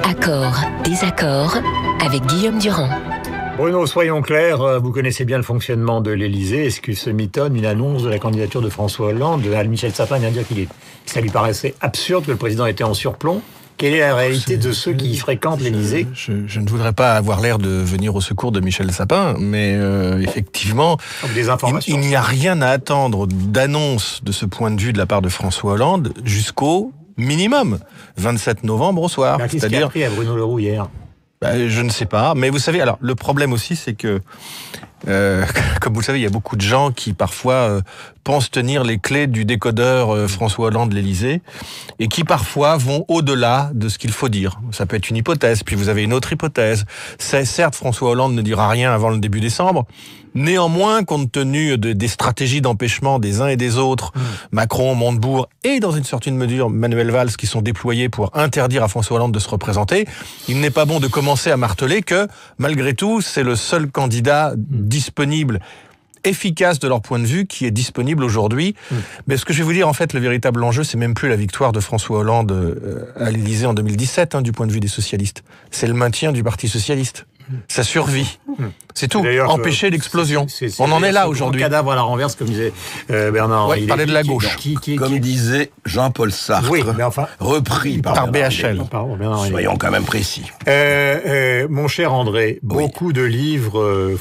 Accord, désaccord, avec Guillaume Durand. Bruno, soyons clairs, vous connaissez bien le fonctionnement de l'Élysée. Est-ce que ce mitonne une annonce de la candidature de François Hollande? Michel Sapin vient de dire que ça lui paraissait absurde que le président était en surplomb. Quelle est la réalité de ceux qui fréquentent l'Élysée? Je ne voudrais pas avoir l'air de venir au secours de Michel Sapin, mais effectivement, des informations. Il n'y a rien à attendre d'annonce de ce point de vue de la part de François Hollande jusqu'au minimum 27 novembre au soir. Qu'est-ce qu'il a pris à Bruno Le Roux hier? Je ne sais pas, mais vous savez, alors le problème aussi, c'est que, comme vous le savez, il y a beaucoup de gens qui parfois pensent tenir les clés du décodeur François Hollande l'Élysée, et qui parfois vont au-delà de ce qu'il faut dire. Ça peut être une hypothèse, puis vous avez une autre hypothèse. Certes, François Hollande ne dira rien avant le début décembre. Néanmoins, compte tenu des stratégies d'empêchement des uns et des autres, Macron, Montebourg et dans une certaine mesure Manuel Valls qui sont déployés pour interdire à François Hollande de se représenter, il n'est pas bon de commencer à marteler que, malgré tout, c'est le seul candidat disponible, efficace de leur point de vue, qui est disponible aujourd'hui. Mais ce que je vais vous dire, en fait, le véritable enjeu, c'est même plus la victoire de François Hollande à l'Élysée en 2017, du point de vue des socialistes. C'est le maintien du Parti socialiste. Sa survie. C'est tout. Empêcher l'explosion. On en est là aujourd'hui. Cadavre à la renverse, comme disait Bernard. Il parlait de la gauche. Comme disait Jean-Paul Sartre, repris par BHL. Soyons quand même précis. Mon cher André, beaucoup de livres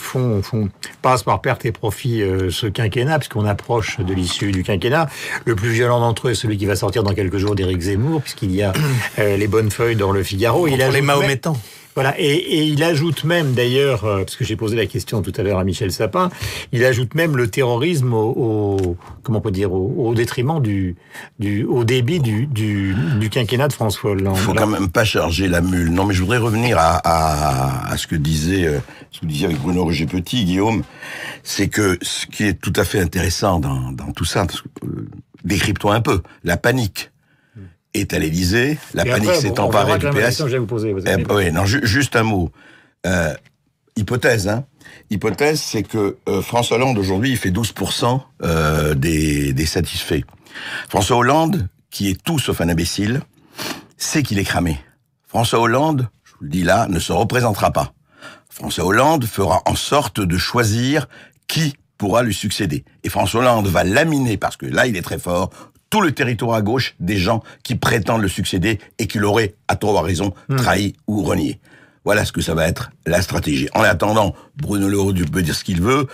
passent par perte et profit ce quinquennat, puisqu'on approche de l'issue du quinquennat. Le plus violent d'entre eux est celui qui va sortir dans quelques jours d'Éric Zemmour, puisqu'il y a les bonnes feuilles dans le Figaro. Il a les mahométans. Voilà, et il ajoute même d'ailleurs, parce que j'ai posé la question tout à l'heure à Michel Sapin, il ajoute même le terrorisme comment on peut dire, au détriment au débit du quinquennat de François Hollande. Faut quand même pas charger la mule. Non, mais je voudrais revenir à ce que disait avec Bruno Roger Petit, Guillaume, c'est que ce qui est tout à fait intéressant dans tout ça, décryptons un peu, la panique est à l'Élysée, la panique s'est emparée du PS. Je vais vous poser. Juste un mot. Hypothèse, Hypothèse, c'est que François Hollande, aujourd'hui, il fait 12% des satisfaits. François Hollande, qui est tout sauf un imbécile, sait qu'il est cramé. François Hollande, je vous le dis là, ne se représentera pas. François Hollande fera en sorte de choisir qui pourra lui succéder. Et François Hollande va laminer, parce que là, il est très fort, tout le territoire à gauche des gens qui prétendent le succéder et qui l'auraient, à tort ou à raison, trahi ou renié. Voilà ce que ça va être la stratégie. En attendant, Bruno Le Roux peut dire ce qu'il veut.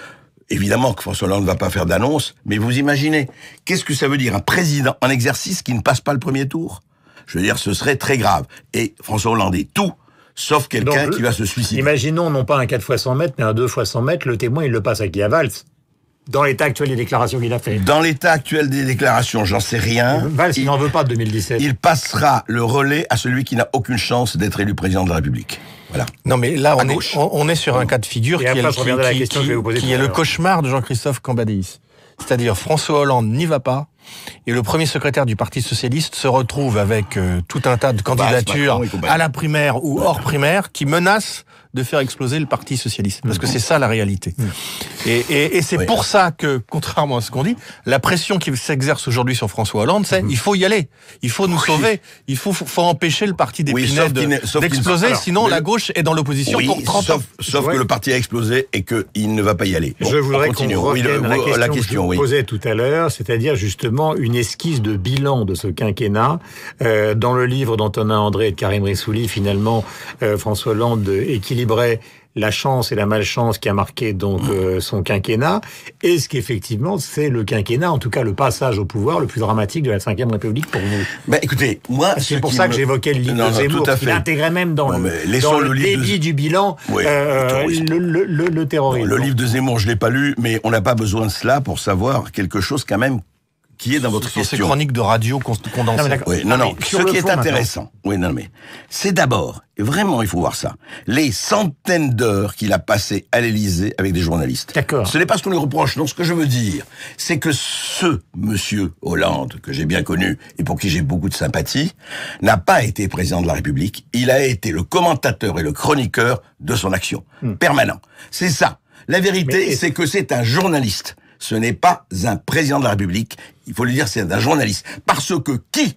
Évidemment que François Hollande ne va pas faire d'annonce, mais vous imaginez, qu'est-ce que ça veut dire un président en exercice qui ne passe pas le premier tour? Je veux dire, ce serait très grave. Et François Hollande est tout, sauf quelqu'un qui va se suicider. Imaginons non pas un 4 fois 100 mètres, mais un 2 fois 100 mètres, le témoin il le passe à qui? À Valls? Dans l'état actuel des déclarations qu'il a fait. Dans l'état actuel des déclarations, j'en sais rien. Valls, il n'en veut pas de 2017. Il passera le relais à celui qui n'a aucune chance d'être élu président de la République. Voilà. Non mais là, on est sur un cas de figure qui est le cauchemar de Jean-Christophe Cambadéis. C'est-à-dire François Hollande n'y va pas, et le premier secrétaire du Parti Socialiste se retrouve avec tout un tas de candidatures à la primaire ou hors primaire qui menacent de faire exploser le Parti Socialiste. Parce que c'est ça la réalité. Et c'est pour ça que, contrairement à ce qu'on dit, la pression qui s'exerce aujourd'hui sur François Hollande, c'est il faut y aller. Il faut nous sauver. Il faut empêcher le parti d'Épinay d'exploser, sinon la gauche est dans l'opposition pour 30 ans. Sauf que le parti a explosé et qu'il ne va pas y aller. Bon, je voudrais qu'on revienne à la question que je vous posais tout à l'heure, c'est-à-dire justement une esquisse de bilan de ce quinquennat. Dans le livre d'Antonin André et de Karim Rissouli, finalement, François Hollande équilibrait la chance et la malchance qui a marqué donc son quinquennat. Est-ce qu'effectivement c'est le quinquennat, en tout cas le passage au pouvoir le plus dramatique de la Ve République pour vous? Écoutez, moi, c'est pour ça que j'évoquais le livre de Zemmour, qui intégrait même dans le débit du bilan le terrorisme. Le livre de Zemmour, je l'ai pas lu, mais on n'a pas besoin de cela pour savoir quelque chose quand même qui est dans votre question. Ces chroniques de radio condensées. Ce qui est intéressant, c'est d'abord, et vraiment il faut voir ça, les centaines d'heures qu'il a passées à l'Élysée avec des journalistes. D'accord. Ce n'est pas ce qu'on lui reproche. Non, ce que je veux dire, c'est que ce monsieur Hollande, que j'ai bien connu et pour qui j'ai beaucoup de sympathie, n'a pas été président de la République. Il a été le commentateur et le chroniqueur de son action. Permanent. C'est ça. La vérité, c'est que c'est un journaliste. Ce n'est pas un président de la République. Il faut lui dire, c'est un journaliste. Parce que qui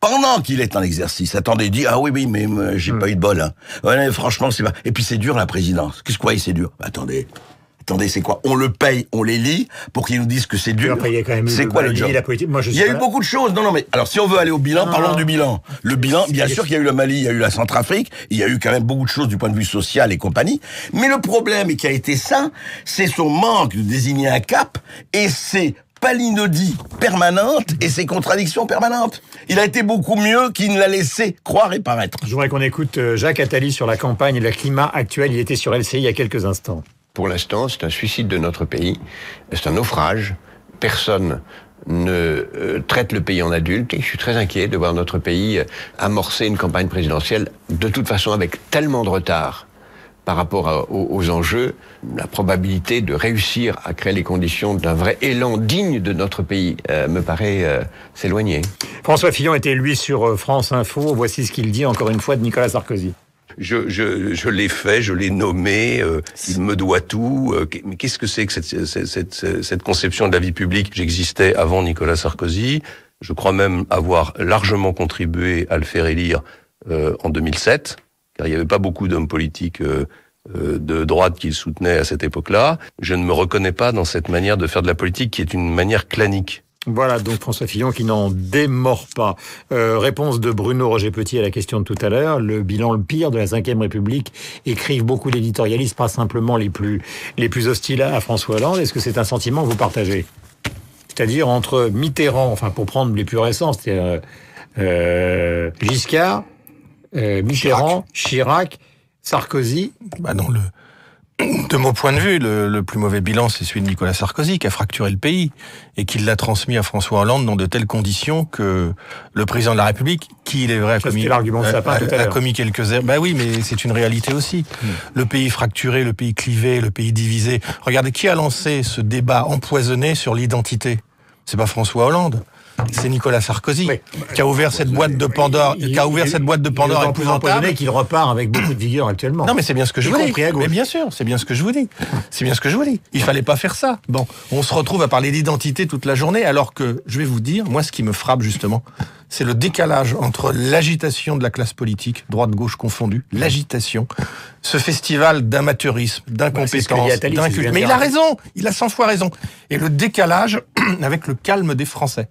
pendant qu'il est en exercice. Attendez, il dit, ah oui, mais j'ai pas eu de bol, hein. Ouais, franchement, c'est pas... Et puis c'est dur, la présidence. Qu'est-ce que c'est dur? Attendez, c'est quoi? On le paye, on les lit pour qu'ils nous disent que c'est dur. C'est quoi le job? Il y a eu beaucoup de choses. Non, mais alors si on veut aller au bilan, parlons du bilan. Le bilan, bien sûr qu'il y a eu le Mali, il y a eu la Centrafrique, il y a eu quand même beaucoup de choses du point de vue social et compagnie. Mais le problème, et qui a été ça, c'est son manque de désigner un cap et ses palinodies permanentes et ses contradictions permanentes. Il a été beaucoup mieux qu'il ne l'a laissé croire et paraître. Je voudrais qu'on écoute Jacques Attali sur la campagne et le climat actuel. Il était sur LCI il y a quelques instants. Pour l'instant, c'est un suicide de notre pays, c'est un naufrage. Personne ne traite le pays en adulte et je suis très inquiet de voir notre pays amorcer une campagne présidentielle de toute façon avec tellement de retard par rapport aux enjeux. La probabilité de réussir à créer les conditions d'un vrai élan digne de notre pays me paraît s'éloigner. François Fillon était lui sur France Info. Voici ce qu'il dit encore une fois de Nicolas Sarkozy. Je l'ai fait, je l'ai nommé, il me doit tout. Mais qu'est-ce que c'est que cette conception de la vie publique? J'existais avant Nicolas Sarkozy. Je crois même avoir largement contribué à le faire élire en 2007, car il n'y avait pas beaucoup d'hommes politiques de droite qui le soutenaient à cette époque-là. Je ne me reconnais pas dans cette manière de faire de la politique qui est une manière clanique. Voilà, donc François Fillon qui n'en démord pas. Réponse de Bruno Roger Petit à la question de tout à l'heure. Le bilan le pire de la Ve République, écrivent beaucoup d'éditorialistes, pas simplement les plus hostiles à François Hollande. Est-ce que c'est un sentiment que vous partagez? C'est-à-dire entre Mitterrand, enfin pour prendre les plus récents, c'est Giscard, Mitterrand, Chirac, Sarkozy. De mon point de vue, le plus mauvais bilan, c'est celui de Nicolas Sarkozy, qui a fracturé le pays et qui l'a transmis à François Hollande dans de telles conditions que le président de la République, qui il est vrai, a commis quelques erreurs. Bah oui, mais c'est une réalité aussi. Le pays fracturé, le pays clivé, le pays divisé. Regardez, qui a lancé ce débat empoisonné sur l'identité? C'est pas François Hollande. C'est Nicolas Sarkozy qui a ouvert cette boîte de Pandore, cette boîte de Pandore épouvantable, qu'il repart avec beaucoup de vigueur actuellement. Non, mais c'est bien ce que je vous dis. Mais bien sûr, c'est bien ce que je vous dis. C'est bien ce que je vous dis. Il fallait pas faire ça. Bon, on se retrouve à parler d'identité toute la journée, alors que je vais vous dire, moi, ce qui me frappe justement, c'est le décalage entre l'agitation de la classe politique, droite-gauche confondue, l'agitation, ce festival d'amateurisme, d'incompétence, d'inculte. Mais il a raison, il a 100 fois raison. Et le décalage avec le calme des Français.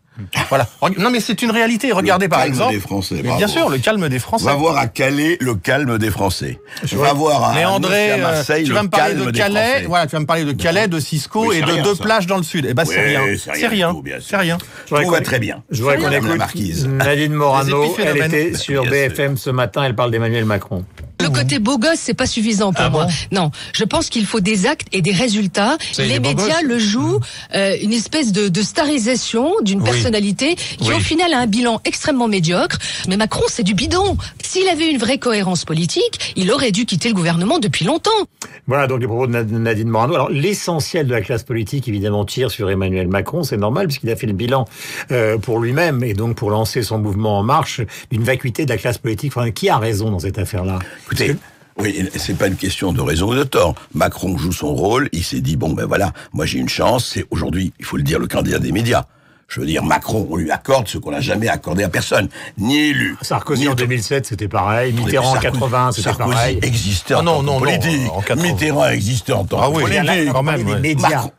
Voilà. Non, mais c'est une réalité. Regardez par exemple. Des Français, mais bien sûr, le calme des Français. Va voir à Calais le calme des Français. Va voir à Marseille tu vas me parler de Calais. Voilà, tu vas me parler de Calais, de Cisco et de deux plages dans le sud. Eh ben, c'est rien. C'est rien. C'est rien. Tout va très bien. Je voudrais qu'on écoute Nadine Morano. Elle était sur BFM ce matin. Elle parle d'Emmanuel Macron. Le côté beau gosse, c'est pas suffisant pour moi. Non, je pense qu'il faut des actes et des résultats. Les médias le jouent, une espèce de starisation d'une personnalité qui au final a un bilan extrêmement médiocre. Mais Macron, c'est du bidon. S'il avait une vraie cohérence politique, il aurait dû quitter le gouvernement depuis longtemps. Voilà donc les propos de Nadine Morano. Alors l'essentiel de la classe politique évidemment tire sur Emmanuel Macron, c'est normal puisqu'il a fait le bilan pour lui-même et donc pour lancer son mouvement En Marche, d'une vacuité de la classe politique. Enfin, qui a raison dans cette affaire-là? Écoutez, oui, c'est pas une question de raison ou de tort. Macron joue son rôle, il s'est dit, bon ben voilà, moi j'ai une chance, c'est aujourd'hui, il faut le dire, le candidat des médias. Je veux dire, Macron, on lui accorde ce qu'on n'a jamais accordé à personne, ni élu. Sarkozy en 2007, c'était pareil. Mitterrand en 80, c'était pareil. Sarkozy existait en tant que politique. Mitterrand existait en tant que politique. Quand même, des médias.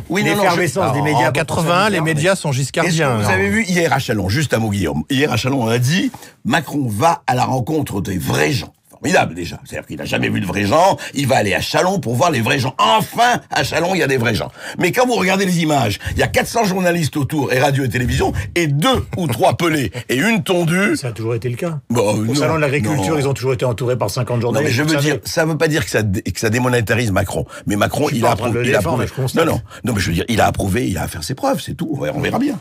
L'effervescence des médias. En 80, les médias sont giscardiens. Vous avez vu hier à Châlons, juste un mot Guillaume, hier à Châlons, on a dit, Macron va à la rencontre des vrais gens. Formidable déjà, c'est-à-dire qu'il n'a jamais vu de vrais gens, il va aller à Châlons pour voir les vrais gens. Enfin, à Châlons, il y a des vrais gens. Mais quand vous regardez les images, il y a 400 journalistes autour, et radio et télévision, et 2 ou 3 pelés, et une tondue. Ça a toujours été le cas. Bon, au Salon de l'Agriculture, ils ont toujours été entourés par 50 journalistes. Non, mais je veux dire, ça veut pas dire que ça démonétarise Macron. Mais Macron, il a approuvé. Non, mais je veux dire, il a approuvé, il a à faire ses preuves, c'est tout, on verra bien.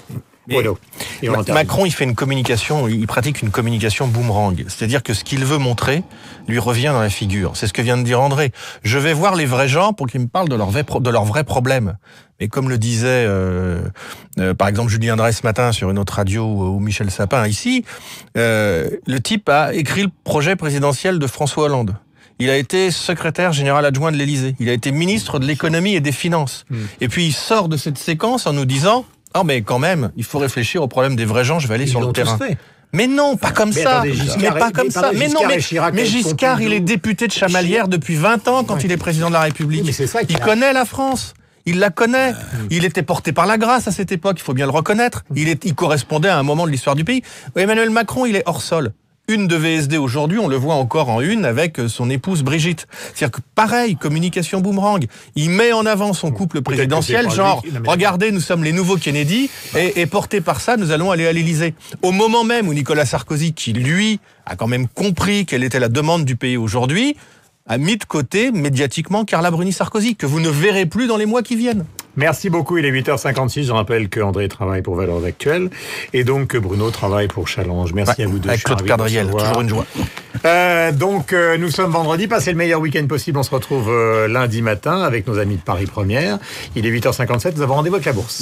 Macron, il fait une communication, il pratique une communication boomerang. C'est-à-dire que ce qu'il veut montrer lui revient dans la figure. C'est ce que vient de dire André. Je vais voir les vrais gens pour qu'ils me parlent de leurs vrais problèmes. Mais comme le disait, par exemple, Julien Drey ce matin sur une autre radio ou Michel Sapin ici, le type a écrit le projet présidentiel de François Hollande. Il a été secrétaire général adjoint de l'Élysée. Il a été ministre de l'économie et des finances. Et puis il sort de cette séquence en nous disant: oh mais quand même, il faut réfléchir au problème des vrais gens, je vais aller sur le terrain. Mais non, pas comme ça. Attendez, Mais Giscard, il est député de Chamalières depuis 20 ans quand il est président de la République. Oui, mais c'est ça il connaît la France. Il la connaît. Il était porté par la grâce à cette époque, il faut bien le reconnaître. Il correspondait à un moment de l'histoire du pays. Emmanuel Macron, il est hors sol. Une de VSD aujourd'hui, on le voit encore en une avec son épouse Brigitte. C'est-à-dire que pareil, communication boomerang. Il met en avant son couple présidentiel, genre, regardez, nous sommes les nouveaux Kennedy, et porté par ça, nous allons aller à l'Élysée. Au moment même où Nicolas Sarkozy, qui lui a quand même compris quelle était la demande du pays aujourd'hui, a mis de côté médiatiquement Carla Bruni-Sarkozy, que vous ne verrez plus dans les mois qui viennent. Merci beaucoup, il est 8h56, je rappelle que André travaille pour Valeurs Actuelles, et donc que Bruno travaille pour Challenge. Merci à vous deux. Avec Claude Perdriel, toujours une joie. Nous sommes vendredi, passez le meilleur week-end possible, on se retrouve lundi matin avec nos amis de Paris Première. Il est 8h57, nous avons rendez-vous avec la Bourse.